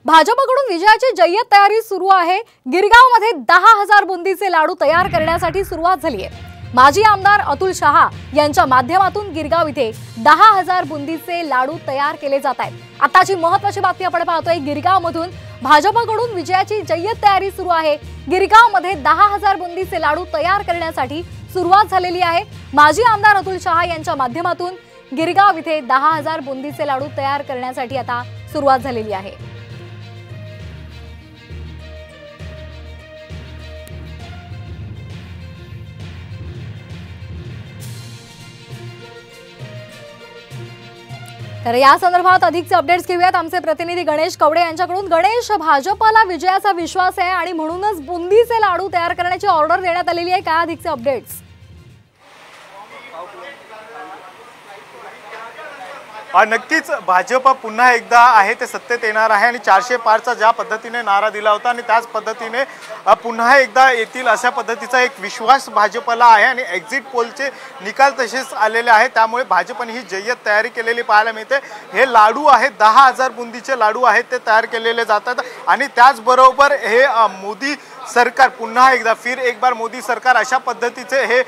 भाजपकडून विजयाची जय्यत तयारी सुरू आहे। गिरगावमध्ये 10,000 बुंदीचे लाडू तयार करण्यासाठी सुरुवात झाली आहे। माजी आमदार अतुल शहा यांच्या माध्यमातून गिरगाव इथे 10,000 बुंदीचे लाडू तयार केले जात आहेत। आताची महत्त्वाची बातमी आपण पाहतोय, गिरगावमधून भाजपकडून विजयाची जय्यत तयारी सुरू आहे। गिरगावमध्ये 10,000 बुंदीचे लाडू तयार करण्यासाठी सुरुवात झालेली आहे। माजी आमदार अतुल शहा यांच्या माध्यमातून गिरगाव इथे 10,000 बुंदीचे लाडू तयार करण्यासाठी आता सुरुवात झालेली आहे। तर या संदर्भात अधिकचे अपडेट्स घेऊयात आमचे प्रतिनिधी गणेश कवडे यांच्याकडून। गणेश, भाजपला विजयाचा विश्वास आहे आणि म्हणूनच बुंदीचे लाडू तयार करण्याची ऑर्डर देण्यात आलेली आहे, काय अधिकचे अपडेट्स? नक्कीच भाजप पुन्हा एकदा आहे ते सत्तेत येणार आहे आणि 400 पारचा ज्या पद्धतीने नारा दिला होता आणि त्याच पद्धतीने पुन्हा एकदा येतील अशा पद्धतीचा एक विश्वास भाजपला आहे आणि एक्झिट पोलचे निकाल तसेच आलेले आहेत। त्यामुळे भाजपने ही जय्यत तयारी केलेली पाहायला मिळते। हे लाडू आहेत, 10,000 बुंदीचे लाडू आहेत ते तयार केलेले जातात आणि त्याचबरोबर हे मोदी सरकार पुन्हा एकदा फिर एक बार मोदी सरकार अशा पद्धतीचे हे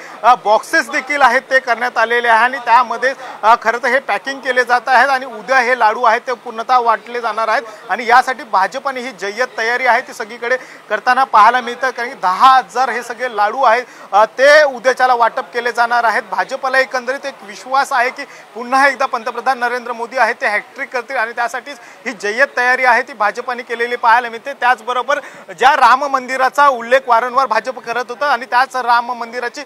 बॉक्सेस देखील आहेत ते करण्यात आलेले आहे आणि त्यामध्ये खरं तर हे पॅकिंग केले जात आहेत आणि उद्या हे लाडू आहेत ते पूर्णतः वाटले जाणार आहेत आणि यासाठी भाजपने ही जय्यत तयारी आहे ती सगळीकडे करताना पाहायला मिळतं। कारण की 10,000 हे सगळे लाडू आहेत ते उद्याच्याला वाटप केले जाणार आहेत। भाजपला एकंदरीत एक विश्वास आहे की पुन्हा एकदा पंतप्रधान नरेंद्र मोदी आहेत ते हॅट्रिक करतील आणि त्यासाठीच ही जय्यत तयारी आहे ती भाजपने केलेली पाहायला मिळते। त्याचबरोबर ज्या राम मंदिराचा उल्लेख वारंवार भाजप करत होता आणि त्याच राम मंदिराची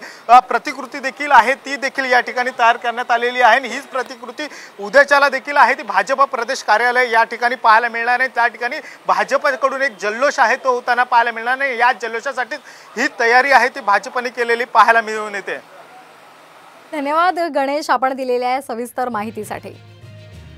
प्रतिकृती देखील आहे ती देखील या ठिकाणी तयार करण्यात आलेली आहे आणि हीच प्रतिकृती उद्याच्याला देखील आहे ती भाजप प्रदेश कार्यालय या ठिकाणी पाहायला मिळणार आहे। त्या ठिकाणी भाजपकडून एक जल्लोष आहे तो होताना पाहायला मिळणार नाही। या जल्लोषासाठी ही तयारी आहे ती भाजपने केलेली पाहायला मिळून येते। धन्यवाद गणेश, आपण दिलेल्या सविस्तर माहितीसाठी।